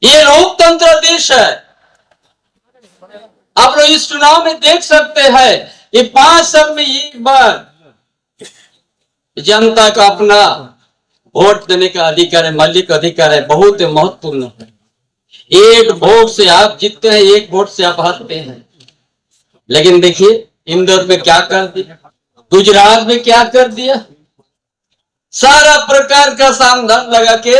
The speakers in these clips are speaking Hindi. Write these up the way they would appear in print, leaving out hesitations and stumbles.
ये लोकतंत्र देश है। आप लोग इस चुनाव में देख सकते हैं, ये 5 साल में एक बार जनता का अपना वोट देने का अधिकार है, मौलिक अधिकार है, बहुत महत्वपूर्ण है। एक वोट से आप जीतते हैं, एक वोट से आप हारते हैं। लेकिन देखिए इंदौर में क्या कर दिया, गुजरात में क्या कर दिया, सारा प्रकार का सावधान लगा के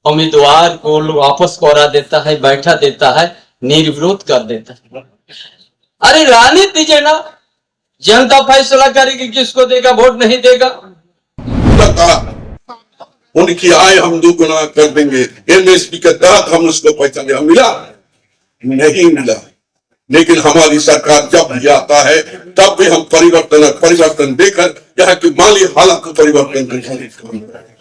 उम्मीदवार को वापस करा देता है, बैठा देता है, निर्विरोध कर देता है। अरे रानी दीजिए ना, जनता फैसला करेगी किसको देगा, वोट नहीं देगा। उनकी आय हम दोगुना कर देंगे, एमएसपी का दाद हम उसको पैसा दिया, मिला नहीं मिला। लेकिन हमारी सरकार जब भी आता है तब भी हम परिवर्तन देकर यहाँ की माली हालत को परिवर्तन कर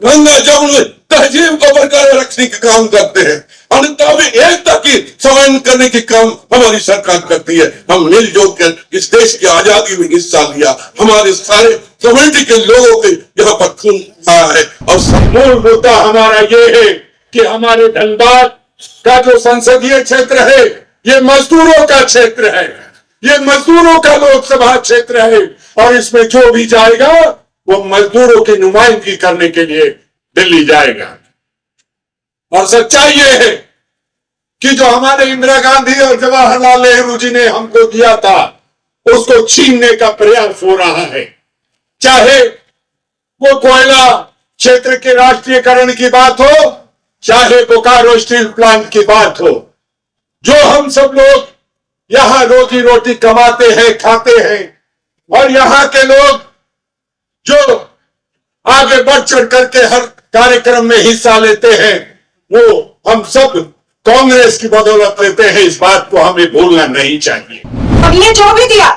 गंगा जमुना तहजीब को बरकरार रखने के काम करते हैं, अन्यथा भी एकता की समन्वय करने की काम हमारी सरकार करती है। हम मिलजुल कर इस देश की आजादी में हिस्सा लिया, हमारे सारे कम्युनिटी के लोगों के यहाँ पर खून आया है। और मूल मुद्दा हमारा ये है कि हमारे धनबाद का जो संसदीय क्षेत्र है ये मजदूरों का क्षेत्र है, ये मजदूरों का लोकसभा क्षेत्र है, और इसमें जो भी जाएगा वो मजदूरों की नुमाइंदगी करने के लिए दिल्ली जाएगा। और सच्चाई ये है कि जो हमारे इंदिरा गांधी और जवाहरलाल नेहरू जी ने हमको दिया था उसको छीनने का प्रयास हो रहा है। चाहे वो कोयला क्षेत्र के राष्ट्रीयकरण की बात हो, चाहे बोकारो स्टील प्लांट की बात हो, जो हम सब लोग यहां रोजी रोटी कमाते हैं, खाते हैं, और यहां के लोग जो आगे बढ़ चढ़ करके हर कार्यक्रम में हिस्सा लेते हैं, वो हम सब कांग्रेस की बदौलत लेते हैं। इस बात को हमें भूलना नहीं चाहिए। हमने जो भी दिया,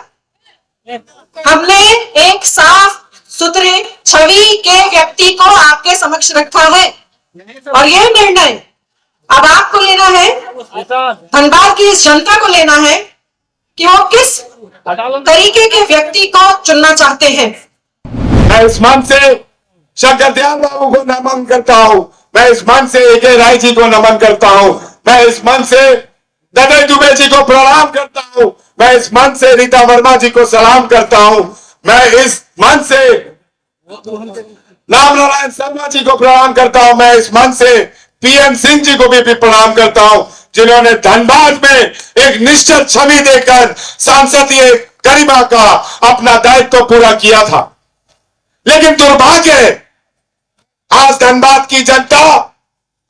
हमने एक साफ सुथरे छवि के व्यक्ति को आपके समक्ष रखा है, और यह निर्णय अब आपको लेना है, धनबाद की इस जनता को लेना है कि वो किस तरीके के व्यक्ति को चुनना चाहते हैं। मैं इस मंच से शंकर दयाल बाबू को नमन करता हूं, मैं इस मंच से ए.के. राय जी को नमन करता हूं, मैं इस मंच से ददय दुबे जी को प्रणाम करता हूं, मैं इस मंच से रीता वर्मा जी को सलाम करता हूं, मैं इस मंच से राम नारायण शर्मा जी को प्रणाम करता हूं, मैं इस मंच से पीएन सिंह जी को भी प्रणाम करता हूं, जिन्होंने धनबाद में एक निश्चित छवि देकर सांसदीय गरिमा का अपना दायित्व पूरा किया था। लेकिन दुर्भाग्य है आज धनबाद की जनता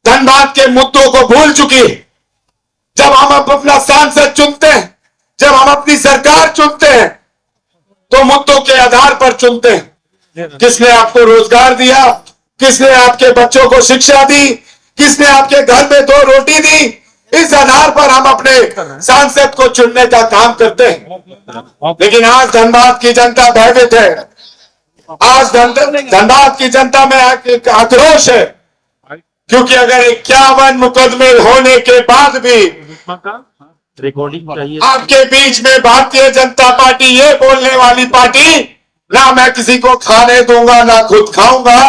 धनबाद के मुद्दों को भूल चुकी है। जब हम अपना सांसद चुनते हैं, जब हम अपनी सरकार चुनते हैं, तो मुद्दों के आधार पर चुनते हैं। किसने आपको रोजगार दिया, किसने आपके बच्चों को शिक्षा दी, किसने आपके घर में 2 रोटी दी, इस आधार पर हम अपने सांसद को चुनने का काम करते हैं। लेकिन आज धनबाद की जनता भयभीत है, आज धनबाद की जनता में एक आक्रोश है, क्योंकि अगर 51 मुकदमे होने के बाद भी आपके बीच में भारतीय जनता पार्टी ये बोलने वाली पार्टी, ना मैं किसी को खाने दूंगा ना खुद खाऊंगा,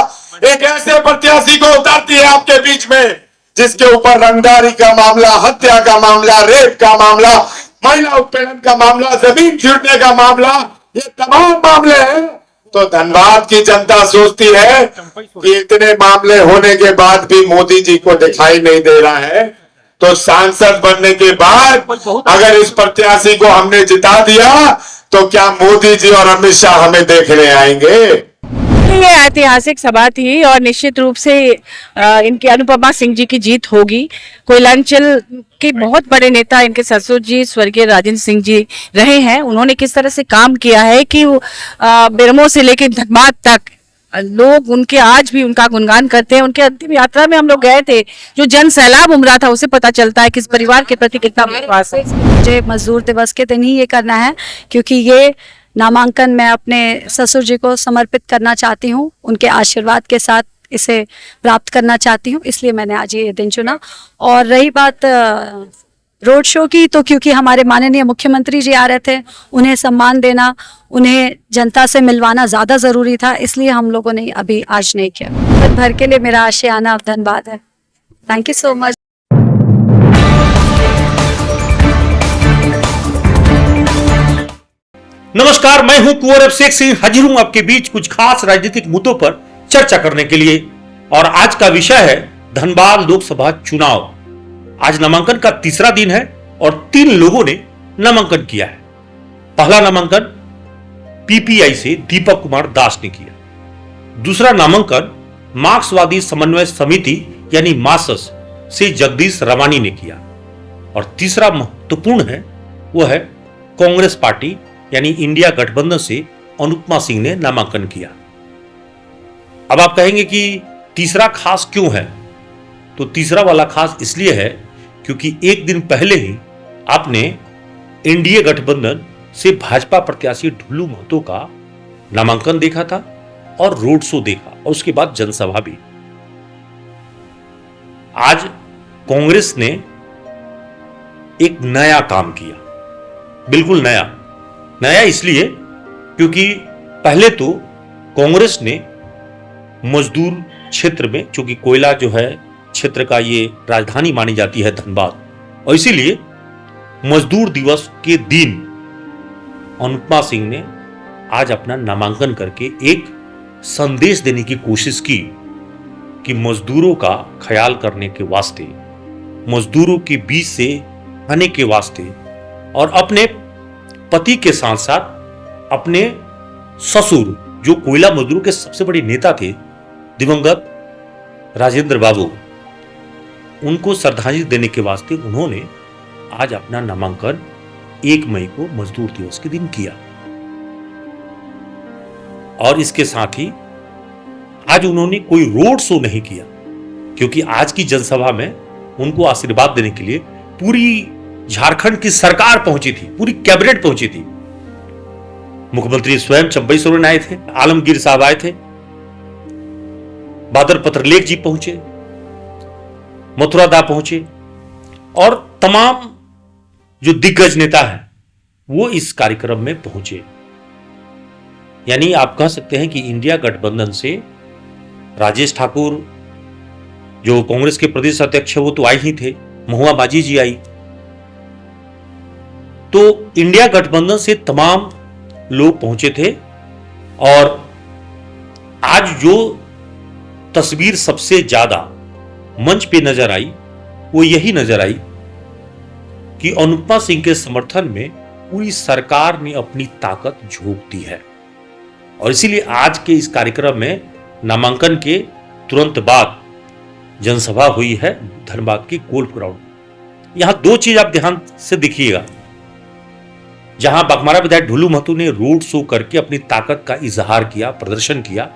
एक ऐसे प्रत्याशी को उतारती है आपके बीच में जिसके ऊपर रंगदारी का मामला, हत्या का मामला, रेप का मामला, महिला उत्पीड़न का मामला, जमीन छीनने का मामला, ये तमाम मामले हैं। तो धनबाद की जनता सोचती है कि इतने मामले होने के बाद भी मोदी जी को दिखाई नहीं दे रहा है, तो सांसद बनने के बाद अगर इस प्रत्याशी को हमने जिता दिया तो क्या मोदी जी और अमित शाह हमें देखने आएंगे? ये ऐतिहासिक सभा थी और निश्चित रूप से इनकी अनुपमा सिंह जी की जीत होगी। कोयलांचल के बहुत बड़े नेता इनके ससुर जी स्वर्गीय राजेंद्र सिंह जी रहे हैं। उन्होंने किस तरह से काम किया है कि बेरमो से लेकर धनबाद तक लोग उनके आज भी उनका गुणगान करते हैं। उनके अंतिम यात्रा में हम लोग गए थे, जो जन सैलाब उमड़ा था उससे पता चलता है कि इस परिवार के प्रति कितना विश्वास है। मुझे मजदूर दिवस के दिन ही ये करना है, क्योंकि ये नामांकन मैं अपने ससुर जी को समर्पित करना चाहती हूँ, उनके आशीर्वाद के साथ इसे प्राप्त करना चाहती हूँ, इसलिए मैंने आज ये दिन चुना। और रही बात रोड शो की, तो क्योंकि हमारे माननीय मुख्यमंत्री जी आ रहे थे, उन्हें सम्मान देना, उन्हें जनता से मिलवाना ज़्यादा ज़रूरी था, इसलिए हम लोगों ने अभी आज नहीं किया। भर के लिए मेरा आशियाना अब धनबाद है। Thank you so much. नमस्कार, मैं हूं कुंवर अभिषेक सिंह, हाजिर हूं आपके बीच कुछ खास राजनीतिक मुद्दों पर चर्चा करने के लिए। और आज का विषय है धनबाद लोकसभा चुनाव। आज नामांकन का तीसरा दिन है और 3 लोगों ने नामांकन किया है। पहला नामांकन पीपीआई से दीपक कुमार दास ने किया। दूसरा नामांकन मार्क्सवादी समन्वय समिति यानी मासस से जगदीश रवानी ने किया। और तीसरा महत्वपूर्ण है, वो है कांग्रेस पार्टी यानी इंडिया गठबंधन से अनुपमा सिंह ने नामांकन किया। अब आप कहेंगे कि तीसरा खास क्यों है? तो तीसरा वाला खास इसलिए है क्योंकि एक दिन पहले ही आपने एनडीए गठबंधन से भाजपा प्रत्याशी ढुल्लू महतो का नामांकन देखा था और रोड शो देखा और उसके बाद जनसभा भी। आज कांग्रेस ने एक नया काम किया, बिल्कुल नया। नया इसलिए क्योंकि पहले तो कांग्रेस ने मजदूर क्षेत्र में, चूंकि कोयला जो है क्षेत्र का ये राजधानी मानी जाती है धनबाद, और इसीलिए मजदूर दिवस के दिन अनुपमा सिंह ने आज अपना नामांकन करके एक संदेश देने की कोशिश की कि मजदूरों का ख्याल करने के वास्ते, मजदूरों के बीच से आने के वास्ते और अपने पति के साथ साथ अपने ससुर जो कोयला मजदूरों के सबसे बड़े नेता थे दिवंगत राजेंद्र बाबू, उनको श्रद्धांजलि देने के वास्ते उन्होंने आज अपना नामांकन 1 मई को मजदूर दिवस के दिन किया। और इसके साथ ही आज उन्होंने कोई रोड शो नहीं किया क्योंकि आज की जनसभा में उनको आशीर्वाद देने के लिए पूरी झारखंड की सरकार पहुंची थी, पूरी कैबिनेट पहुंची थी। मुख्यमंत्री स्वयं चंबई सोरेन आए थे, आलमगीर साहब आए थे, बादल पत्रलेख जी पहुंचे, मथुरा दा पहुंचे और तमाम जो दिग्गज नेता हैं वो इस कार्यक्रम में पहुंचे। यानी आप कह सकते हैं कि इंडिया गठबंधन से राजेश ठाकुर जो कांग्रेस के प्रदेश अध्यक्ष है वो तो आए ही थे, महुआ बाजी जी आई, तो इंडिया गठबंधन से तमाम लोग पहुंचे थे। और आज जो तस्वीर सबसे ज्यादा मंच पे नजर आई वो यही नजर आई कि अनुपमा सिंह के समर्थन में पूरी सरकार ने अपनी ताकत झोंक दी है। और इसीलिए आज के इस कार्यक्रम में नामांकन के तुरंत बाद जनसभा हुई है धनबाद के गोल्फ ग्राउंड। यहां 2 चीज आप ध्यान से देखिएगा। जहां बघमारा विधायक ढुल्लू महतो ने रोड शो करके अपनी ताकत का इजहार किया, प्रदर्शन किया,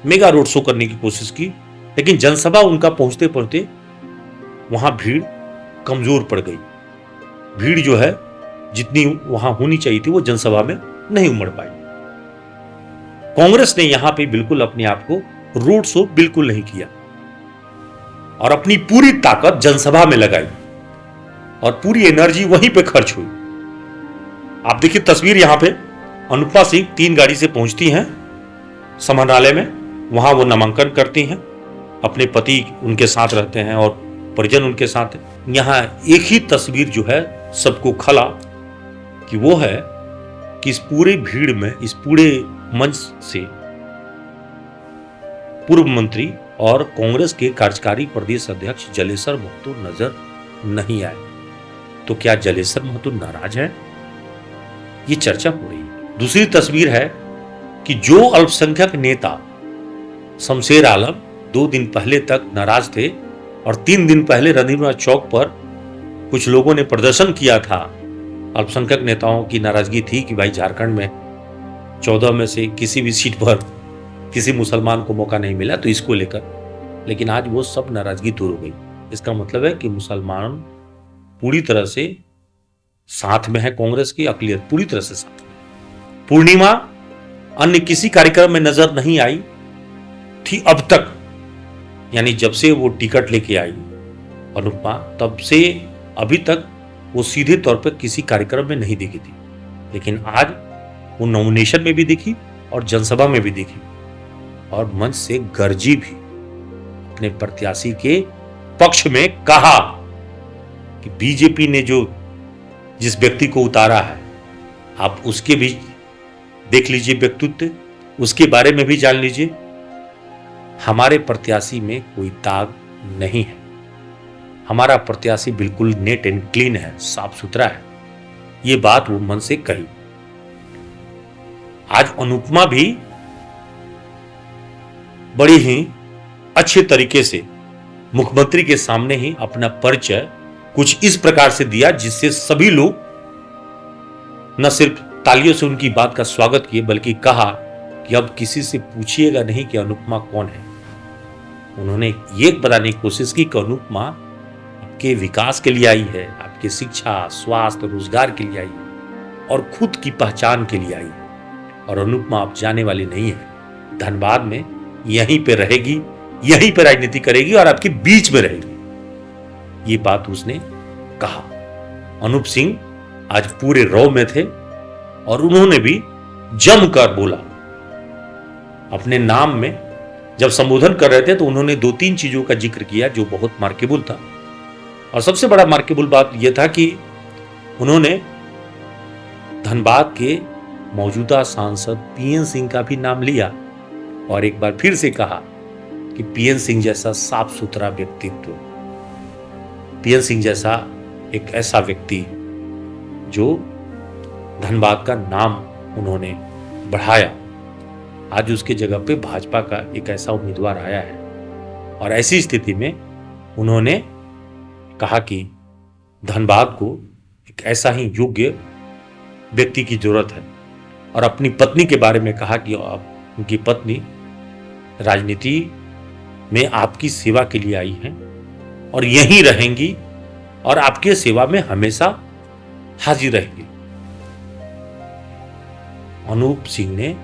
मेगा रोड शो करने की कोशिश की, लेकिन जनसभा उनका पहुंचते पहुंचते वहां भीड़ कमजोर पड़ गई। भीड़ जो है जितनी वहां होनी चाहिए थी वो जनसभा में नहीं उमड़ पाई। कांग्रेस ने यहां पे बिल्कुल अपने आप को रोड शो बिल्कुल नहीं किया और अपनी पूरी ताकत जनसभा में लगाई और पूरी एनर्जी वहीं पे खर्च हुई। आप देखिए तस्वीर, यहां पे अनुपमा सिंह 3 गाड़ी से पहुंचती हैं समाहरणालय में, वहां वो नामांकन करती हैं, अपने पति उनके साथ रहते हैं और परिजन उनके साथ हैं। यहां एक ही तस्वीर जो है सबको खला कि वो है कि इस पूरे भीड़ में, इस पूरे मंच से पूर्व मंत्री और कांग्रेस के कार्यकारी प्रदेश अध्यक्ष जलेसर महतो नजर नहीं आए। तो क्या जलेसर महतो नाराज है? ये चर्चा हो रही है। दूसरी तस्वीर है कि जो अल्पसंख्यक नेता शमशेर आलम 2 दिन पहले तक नाराज थे और 3 दिन पहले रविंद्रनाथ चौक पर कुछ लोगों ने प्रदर्शन किया था। अल्पसंख्यक नेताओं की नाराजगी थी कि भाई झारखंड में 14 में से किसी भी सीट पर किसी मुसलमान को मौका नहीं मिला, तो इसको लेकर, लेकिन आज वो सब नाराजगी दूर हो गई। इसका मतलब है कि मुसलमान पूरी तरह से साथ में है, कांग्रेस की अकलियत पूरी तरह से साथ में। पूर्णिमा अन्य किसी कार्यक्रम में नजर नहीं आई थी अब तक, यानी जब से वो टिकट लेके आई अनुपमा, तब से अभी तक वो सीधे तौर पर किसी कार्यक्रम में नहीं दिखी थी। लेकिन आज वो नॉमिनेशन में भी दिखी और जनसभा में भी दिखी और मंच से गरजी भी अपने प्रत्याशी के पक्ष में कहा कि बीजेपी ने जिस व्यक्ति को उतारा है, आप उसके भी देख लीजिए व्यक्तित्व, उसके बारे में भी जान लीजिए। हमारे प्रत्याशी में कोई दाग नहीं है, हमारा प्रत्याशी बिल्कुल नेट एंड क्लीन है, साफ सुथरा है। ये बात वो मन से कही। आज अनुपमा भी बड़ी ही अच्छे तरीके से मुख्यमंत्री के सामने ही अपना परिचय कुछ इस प्रकार से दिया, जिससे सभी लोग न सिर्फ तालियों से उनकी बात का स्वागत किए, बल्कि कहा कि अब किसी से पूछिएगा नहीं कि अनुपमा कौन है। उन्होंने ये बताने की कोशिश की कि अनुपमा आपके विकास के लिए आई है, आपके शिक्षा, स्वास्थ्य, रोजगार के लिए आई है और खुद की पहचान के लिए आई है। और अनुपमा अब जाने वाली नहीं है, धनबाद में यहीं पे रहेगी, यहीं पे राजनीति करेगी और आपके बीच में रहेगी। ये बात उसने कहा। अनूप सिंह आज पूरे रौ में थे और उन्होंने भी जमकर बोला। अपने नाम में जब संबोधन कर रहे थे तो उन्होंने 2-3 चीजों का जिक्र किया जो बहुत मार्केबल था। और सबसे बड़ा मार्केबल बात यह था कि उन्होंने धनबाद के मौजूदा सांसद पीएन सिंह का भी नाम लिया और एक बार फिर से कहा कि पीएन सिंह जैसा साफ सुथरा व्यक्तित्व, पीएन सिंह जैसा एक ऐसा व्यक्ति जो धनबाद का नाम उन्होंने बढ़ाया, आज उसके जगह पे भाजपा का एक ऐसा उम्मीदवार आया है। और ऐसी स्थिति में उन्होंने कहा कि धनबाद को एक ऐसा ही योग्य व्यक्ति की जरूरत है। और अपनी पत्नी के बारे में कहा कि उनकी पत्नी राजनीति में आपकी सेवा के लिए आई हैं और यहीं रहेंगी और आपके सेवा में हमेशा हाजिर रहेंगी। अनूप सिंह ने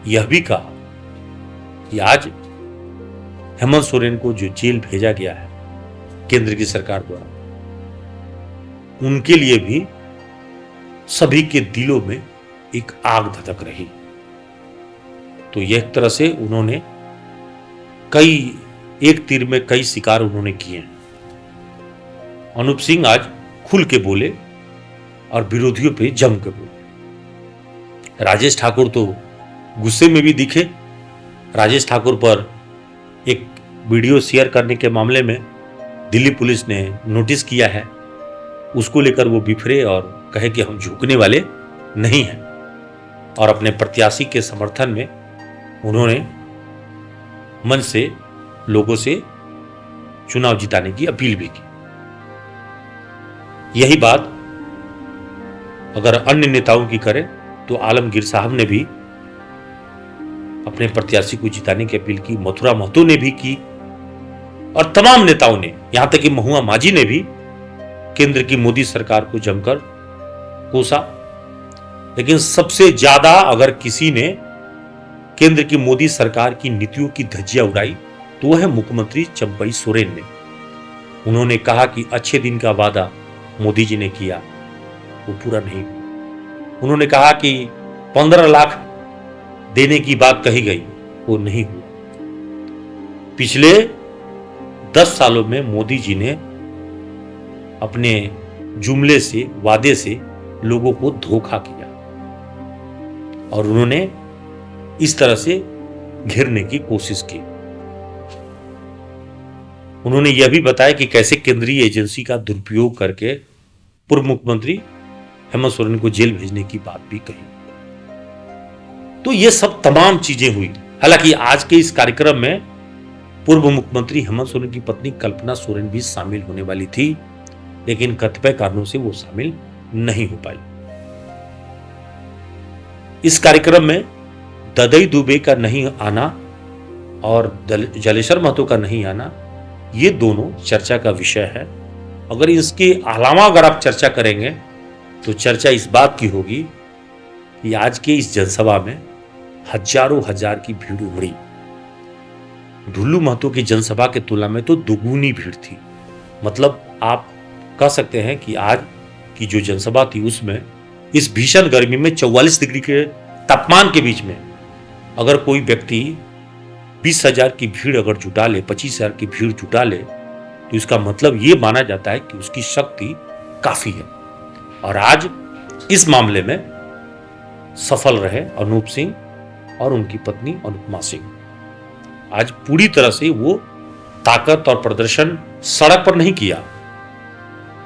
यह भी कहा कि आज हेमंत सोरेन को जो जेल भेजा गया है केंद्र की सरकार द्वारा, उनके लिए भी सभी के दिलों में एक आग धधक रही। तो यह एक तरह से उन्होंने एक तीर में कई शिकार उन्होंने किए हैं। अनूप सिंह आज खुल के बोले और विरोधियों पे जम के बोले। राजेश ठाकुर तो गुस्से में भी दिखे। राजेश ठाकुर पर एक वीडियो शेयर करने के मामले में दिल्ली पुलिस ने नोटिस किया है, उसको लेकर वो बिफरे और कहे कि हम झुकने वाले नहीं हैं। और अपने प्रत्याशी के समर्थन में उन्होंने मन से लोगों से चुनाव जिताने की अपील भी की। यही बात अगर अन्य नेताओं की करें तो आलमगीर साहब ने भी अपने प्रत्याशी को जिताने की अपील की, मथुरा महतो ने भी की और तमाम नेताओं ने, यहां तक कि महुआ माझी ने भी केंद्र की मोदी सरकार को जमकर कोसा। लेकिन सबसे ज्यादा अगर किसी ने केंद्र की मोदी सरकार की नीतियों की धज्जियां उड़ाई तो वह है मुख्यमंत्री चंपई सोरेन ने। उन्होंने कहा कि अच्छे दिन का वादा मोदी जी ने किया, वो पूरा नहीं हुआ। उन्होंने कहा कि 15 लाख देने की बात कही गई, वो नहीं हुआ। पिछले 10 सालों में मोदी जी ने अपने जुमले से, वादे से लोगों को धोखा किया और उन्होंने इस तरह से घेरने की कोशिश की। उन्होंने यह भी बताया कि कैसे केंद्रीय एजेंसी का दुरुपयोग करके पूर्व मुख्यमंत्री हेमंत सोरेन को जेल भेजने की बात भी कही। तो ये सब तमाम चीजें हुई। हालांकि आज के इस कार्यक्रम में पूर्व मुख्यमंत्री हेमंत सोरेन की पत्नी कल्पना सोरेन भी शामिल होने वाली थी, लेकिन कतिपय कारणों से वो शामिल नहीं हो पाई। इस कार्यक्रम में ददई दुबे का नहीं आना और जलेसर महतो का नहीं आना, ये दोनों चर्चा का विषय है। अगर इसके अलावा अगर आप चर्चा करेंगे तो चर्चा इस बात की होगी कि आज के इस जनसभा में हजारों हजार की भीड़ उमड़ी। ढुल्लू महतो की जनसभा के तुलना में तो दुगुनी भीड़ थी। मतलब आप कह सकते हैं कि आज की जो जनसभा थी उसमें इस भीषण गर्मी में 44 डिग्री के तापमान के बीच में अगर कोई व्यक्ति 20,000 की भीड़ अगर जुटा ले, 25,000 की भीड़ जुटा ले, तो इसका मतलब ये माना जाता है कि उसकी शक्ति काफी है। और आज इस मामले में सफल रहे अनूप सिंह और उनकी पत्नी अनुपमा सिंह। आज पूरी तरह से वो ताकत और प्रदर्शन सड़क पर नहीं किया,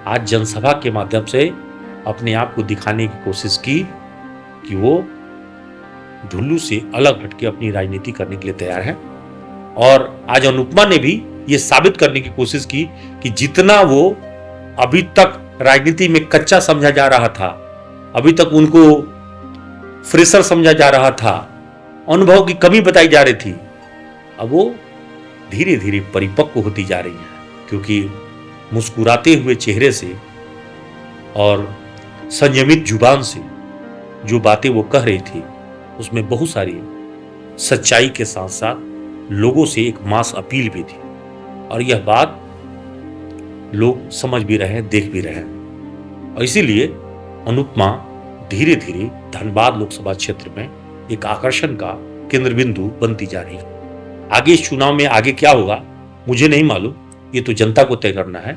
आज जनसभा के माध्यम से अपने आप को दिखाने की कोशिश की कि वो ढुल्लू से अलग हटके अपनी राजनीति करने के लिए तैयार है। और आज अनुपमा ने भी ये साबित करने की कोशिश की कि जितना वो अभी तक राजनीति में कच्चा समझा जा रहा था, अभी तक उनको फ्रेशर समझा जा रहा था, अनुभव की कमी बताई जा रही थी, अब वो धीरे धीरे परिपक्व होती जा रही है। क्योंकि मुस्कुराते हुए चेहरे से और संयमित जुबान से जो बातें वो कह रही थी उसमें बहुत सारी सच्चाई के साथ साथ लोगों से एक मास अपील भी थी। और यह बात लोग समझ भी रहे हैं, देख भी रहे हैं। और इसीलिए अनुपमा धीरे धीरे धनबाद लोकसभा क्षेत्र में एक आकर्षण का केंद्र बिंदु बनती जा रही है। आगे इस चुनाव में आगे क्या होगा मुझे नहीं मालूम, ये तो जनता को तय करना है।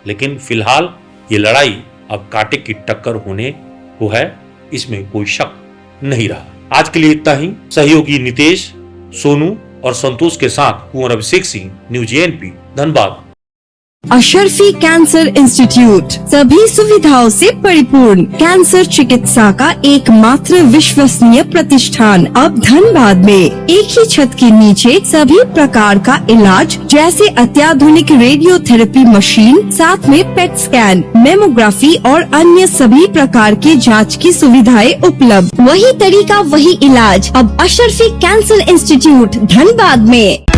लेकिन फिलहाल ये लड़ाई अब कांटे की टक्कर होने को है, इसमें कोई शक नहीं रहा। आज के लिए इतना ही। सहयोगी नितेश, सोनू और संतोष के साथ Kunwar Abhishek Singh, news JNP, Dhanbad. Asharfi cancer institute सभी सुविधाओं से परिपूर्ण कैंसर चिकित्सा का एकमात्र विश्वसनीय प्रतिष्ठान अब धनबाद में। एक ही छत के नीचे सभी प्रकार का इलाज जैसे अत्याधुनिक रेडियोथेरेपी मशीन, साथ में पेट स्कैन, मेमोग्राफी और अन्य सभी प्रकार के जांच की सुविधाएं उपलब्ध। वही तरीका वही इलाज अब अशरफी कैंसर इंस्टीट्यूट धनबाद में।